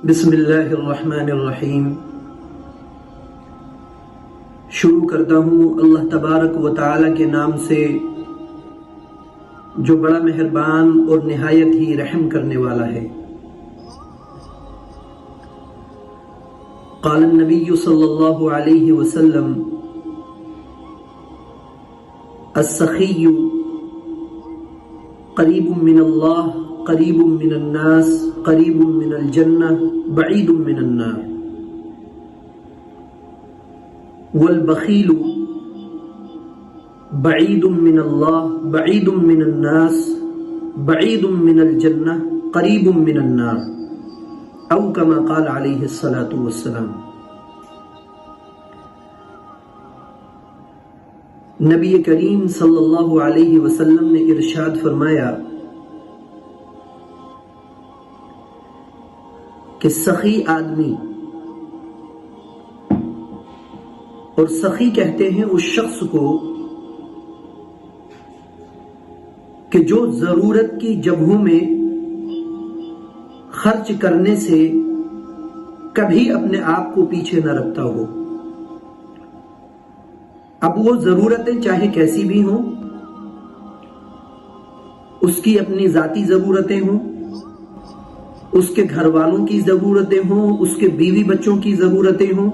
بسم اللہ الرحمن الرحیم۔ شروع کرتا ہوں اللہ تبارک و تعالی کے نام سے جو بڑا مہربان اور نہایت ہی رحم کرنے والا ہے۔ قال النبی صلی اللہ علیہ وسلم السخی قریب من اللہ قریب من الناس قریب من الجنہ بعید من النار، والبخیل بعید من اللہ بعید من الناس بعید من الجنہ قریب من النار، او کما قال علیہ الصلاۃ والسلام۔ نبی کریم صلی اللہ علیہ وسلم نے ارشاد فرمایا کہ سخی آدمی، اور سخی کہتے ہیں اس شخص کو کہ جو ضرورت کی جگہوں میں خرچ کرنے سے کبھی اپنے آپ کو پیچھے نہ رکھتا ہو۔ اب وہ ضرورتیں چاہے کیسی بھی ہوں، اس کی اپنی ذاتی ضرورتیں ہوں، اس کے گھر والوں کی ضرورتیں ہوں، اس کے بیوی بچوں کی ضرورتیں ہوں،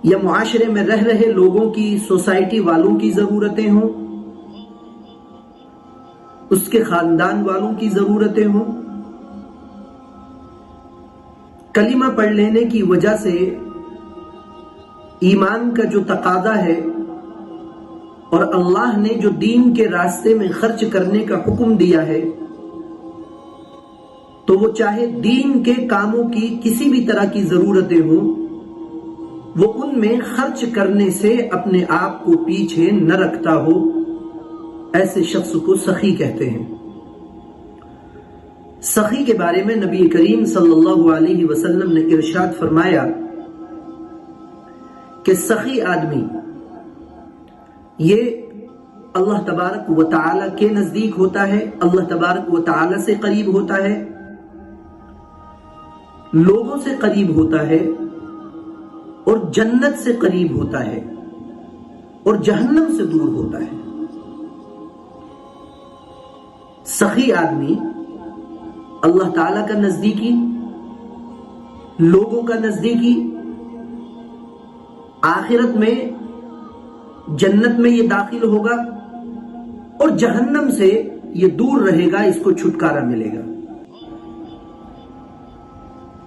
یا معاشرے میں رہ رہے لوگوں کی، سوسائٹی والوں کی ضرورتیں ہوں، اس کے خاندان والوں کی ضرورتیں ہوں، کلمہ پڑھ لینے کی وجہ سے ایمان کا جو تقاضا ہے اور اللہ نے جو دین کے راستے میں خرچ کرنے کا حکم دیا ہے، تو وہ چاہے دین کے کاموں کی کسی بھی طرح کی ضرورتیں ہوں، وہ ان میں خرچ کرنے سے اپنے آپ کو پیچھے نہ رکھتا ہو، ایسے شخص کو سخی کہتے ہیں۔ سخی کے بارے میں نبی کریم صلی اللہ علیہ وسلم نے ارشاد فرمایا کہ سخی آدمی یہ اللہ تبارک و تعالی کے نزدیک ہوتا ہے، اللہ تبارک و تعالی سے قریب ہوتا ہے، لوگوں سے قریب ہوتا ہے، اور جنت سے قریب ہوتا ہے، اور جہنم سے دور ہوتا ہے۔ سخی آدمی اللہ تعالی کا نزدیکی، لوگوں کا نزدیکی، آخرت میں جنت میں یہ داخل ہوگا اور جہنم سے یہ دور رہے گا، اس کو چھٹکارا ملے گا۔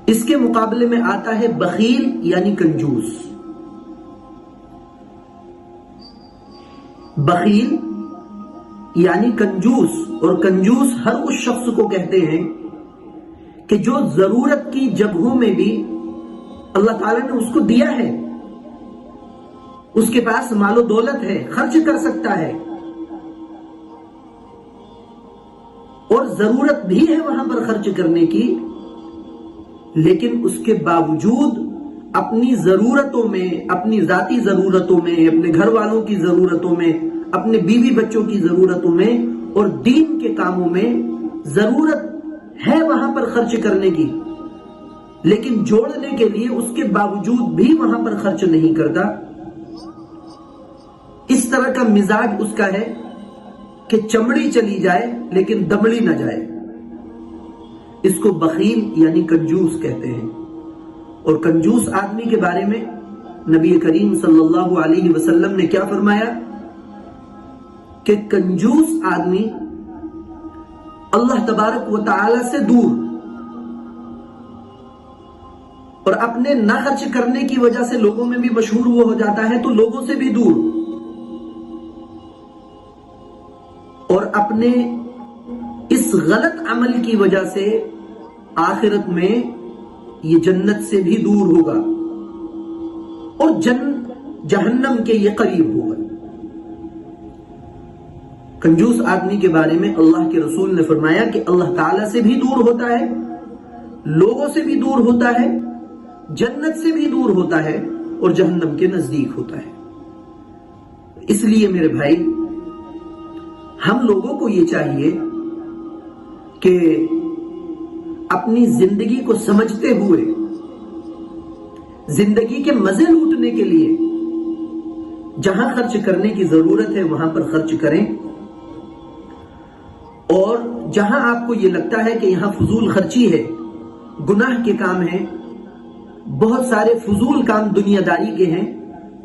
اس کے مقابلے میں آتا ہے بخیل یعنی کنجوس۔ بخیل یعنی کنجوس، اور کنجوس ہر اس شخص کو کہتے ہیں کہ جو ضرورت کی جگہوں میں بھی اللہ تعالیٰ نے اس کو دیا ہے، اس کے پاس مال و دولت ہے، خرچ کر سکتا ہے، اور ضرورت بھی ہے وہاں پر خرچ کرنے کی، لیکن اس کے باوجود اپنی ضرورتوں میں، اپنی ذاتی ضرورتوں میں، اپنے گھر والوں کی ضرورتوں میں، اپنے بیوی بچوں کی ضرورتوں میں اور دین کے کاموں میں ضرورت ہے وہاں پر خرچ کرنے کی، لیکن جوڑنے کے لیے اس کے باوجود بھی وہاں پر خرچ نہیں کرتا۔ اس طرح کا مزاج اس کا ہے کہ چمڑی چلی جائے لیکن دمڑی نہ جائے، اس کو بخیل یعنی کنجوس کہتے ہیں۔ اور کنجوس آدمی کے بارے میں نبی کریم صلی اللہ علیہ وسلم نے کیا فرمایا کہ کنجوس آدمی اللہ تبارک و تعالی سے دور، اور اپنے نہ خرچ کرنے کی وجہ سے لوگوں میں بھی مشہور وہ ہو جاتا ہے، تو لوگوں سے بھی دور، اور اپنے اس غلط عمل کی وجہ سے آخرت میں یہ جنت سے بھی دور ہوگا اور جہنم کے یہ قریب ہوگا۔ کنجوس آدمی کے بارے میں اللہ کے رسول نے فرمایا کہ اللہ تعالیٰ سے بھی دور ہوتا ہے، لوگوں سے بھی دور ہوتا ہے، جنت سے بھی دور ہوتا ہے، اور جہنم کے نزدیک ہوتا ہے۔ اس لیے میرے بھائی، ہم لوگوں کو یہ چاہیے کہ اپنی زندگی کو سمجھتے ہوئے زندگی کے مزے لوٹنے کے لیے جہاں خرچ کرنے کی ضرورت ہے وہاں پر خرچ کریں، اور جہاں آپ کو یہ لگتا ہے کہ یہاں فضول خرچی ہے، گناہ کے کام ہیں، بہت سارے فضول کام دنیا داری کے ہیں،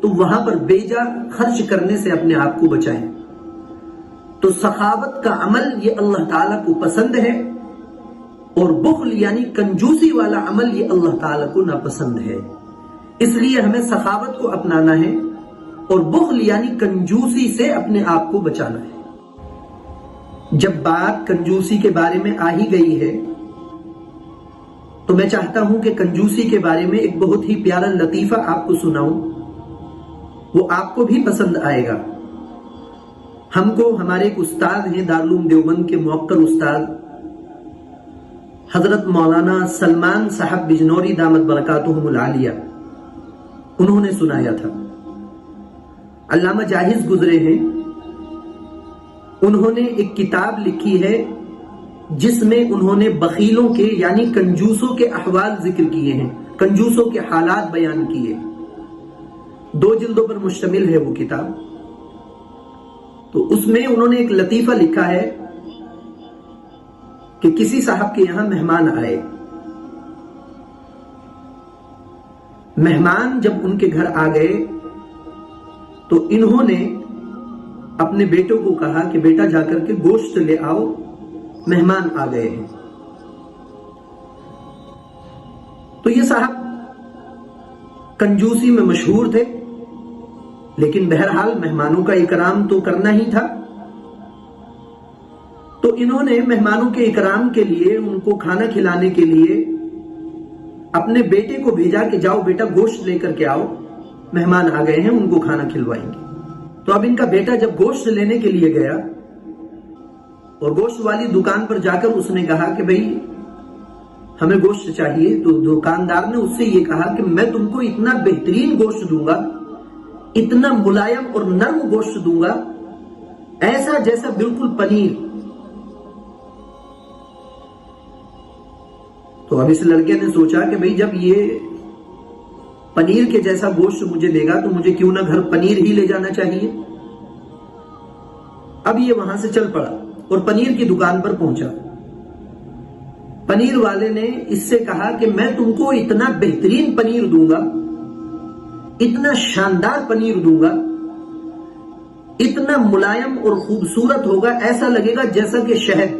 تو وہاں پر بیجا خرچ کرنے سے اپنے آپ کو بچائیں۔ تو سخاوت کا عمل یہ اللہ تعالیٰ کو پسند ہے، اور بخل یعنی کنجوسی والا عمل یہ اللہ تعالیٰ کو ناپسند ہے۔ اس لیے ہمیں سخاوت کو اپنانا ہے اور بخل یعنی کنجوسی سے اپنے آپ کو بچانا ہے۔ جب بات کنجوسی کے بارے میں آ ہی گئی ہے تو میں چاہتا ہوں کہ کنجوسی کے بارے میں ایک بہت ہی پیارا لطیفہ آپ کو سناؤں، وہ آپ کو بھی پسند آئے گا۔ ہم کو ہمارے ایک استاد ہیں دارالعلوم دیوبند کے موقر استاد حضرت مولانا سلمان صاحب بجنوری دامت برکاتہم العالیہ، انہوں نے سنایا تھا۔ علامہ جاہز گزرے ہیں، انہوں نے ایک کتاب لکھی ہے جس میں انہوں نے بخیلوں کے یعنی کنجوسوں کے احوال ذکر کیے ہیں، کنجوسوں کے حالات بیان کیے، 2 جلدوں پر مشتمل ہے وہ کتاب۔ تو اس میں انہوں نے ایک لطیفہ لکھا ہے کہ کسی صاحب کے یہاں مہمان آئے، مہمان جب ان کے گھر آ گئے تو انہوں نے اپنے بیٹوں کو کہا کہ بیٹا جا کر کے گوشت لے آؤ، مہمان آ گئے ہیں۔ تو یہ صاحب کنجوسی میں مشہور تھے، لیکن بہرحال مہمانوں کا اکرام تو کرنا ہی تھا، تو انہوں نے مہمانوں کے اکرام کے لیے، ان کو کھانا کھلانے کے لیے اپنے بیٹے کو بھیجا کہ جاؤ بیٹا گوشت لے کر کے آؤ، مہمان آ گئے ہیں، ان کو کھانا کھلوائیں گے۔ تو اب ان کا بیٹا جب گوشت لینے کے لیے گیا اور گوشت والی دکان پر جا کر اس نے کہا کہ بھئی ہمیں گوشت چاہیے، تو دکاندار نے اس سے یہ کہا کہ میں تم کو اتنا بہترین گوشت دوں گا، اتنا ملائم اور نرم گوشت دوں گا، ایسا جیسا بالکل پنیر۔ تو اب اس لڑکے نے سوچا کہ بھئی جب یہ پنیر کے جیسا گوشت مجھے دے گا تو مجھے کیوں نہ گھر پنیر ہی لے جانا چاہیے۔ اب یہ وہاں سے چل پڑا اور پنیر کی دکان پر پہنچا۔ پنیر والے نے اس سے کہا کہ میں تم کو اتنا بہترین پنیر دوں گا، اتنا شاندار پنیر دوں گا، اتنا ملائم اور خوبصورت ہوگا، ایسا لگے گا جیسا کہ شہد۔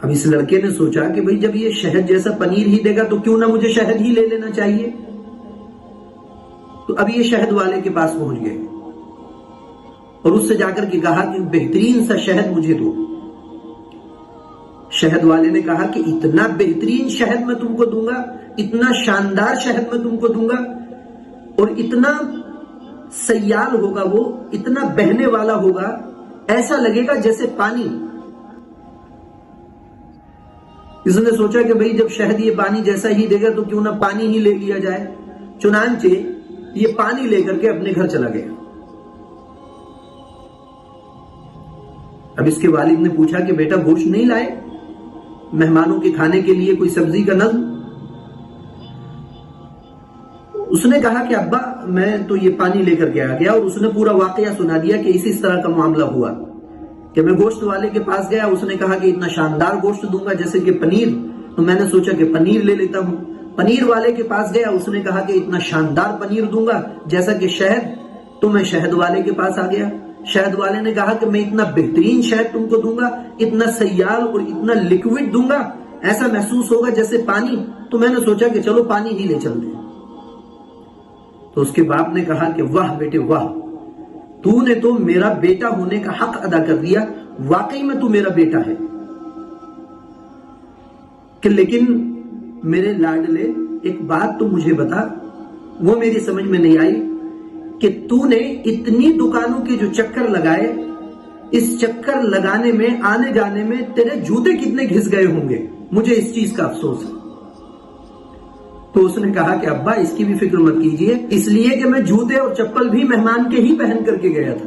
اب اس لڑکے نے سوچا کہ بھئی جب یہ شہد جیسا پنیر ہی دے گا تو کیوں نہ مجھے شہد ہی لے لینا چاہیے۔ تو اب یہ شہد والے کے پاس پہنچ گئے اور اس سے جا کر کے کہا کہ بہترین سا شہد مجھے دو۔ شہد والے نے کہا کہ اتنا بہترین شہد میں تم کو دوں گا، اتنا شاندار شہد میں تم کو دوں گا، اور اتنا سیال ہوگا، وہ اتنا بہنے والا ہوگا، ایسا لگے گا جیسے پانی۔ اس نے سوچا کہ بھئی جب شہد یہ پانی جیسا ہی دے گا تو کیوں نہ پانی ہی لے لیا جائے۔ چنانچہ یہ پانی لے کر کے اپنے گھر چلا گیا۔ اب اس کے والد نے پوچھا کہ بیٹا گوشت نہیں لائے مہمانوں کے کھانے کے لیے، کوئی سبزی کا نظم؟ اس نے کہا کہ ابا میں تو یہ پانی لے کر کے آ گیا، اور اس نے پورا واقعہ سنا دیا کہ اسی طرح کا معاملہ ہوا کہ میں گوشت والے کے پاس گیا، اس نے کہا کہ اتنا شاندار گوشت دوں گا جیسے کہ پنیر، تو میں نے سوچا کہ پنیر لے لیتا ہوں۔ پنیر والے کے پاس گیا، اس نے کہا کہ اتنا شاندار پنیر دوں گا جیسا کہ شہد، تو میں شہد والے کے پاس آ گیا۔ شہد والے نے کہا کہ میں اتنا بہترین شہد تم کو دوں گا، اتنا سیال اور اتنا لیکوڈ دوں گا، ایسا محسوس ہوگا جیسے پانی، تو میں نے سوچا کہ چلو پانی ہی لے چلتے ہیں۔ تو اس کے باپ نے کہا کہ واہ بیٹے واہ، تو نے تو میرا بیٹا ہونے کا حق ادا کر دیا، واقعی میں تو میرا بیٹا ہے۔ کہ لیکن میرے لاڈلے ایک بات تو مجھے بتا، وہ میری سمجھ میں نہیں آئی کہ تو نے اتنی دکانوں کے جو چکر لگائے، اس چکر لگانے میں آنے جانے میں تیرے جوتے کتنے گھس گئے ہوں گے، مجھے اس چیز کا افسوس ہے۔ تو اس نے کہا کہ ابا اس کی بھی فکر مت کیجئے، اس لیے کہ میں جوتے اور چپل بھی مہمان کے ہی پہن کر کے گیا تھا۔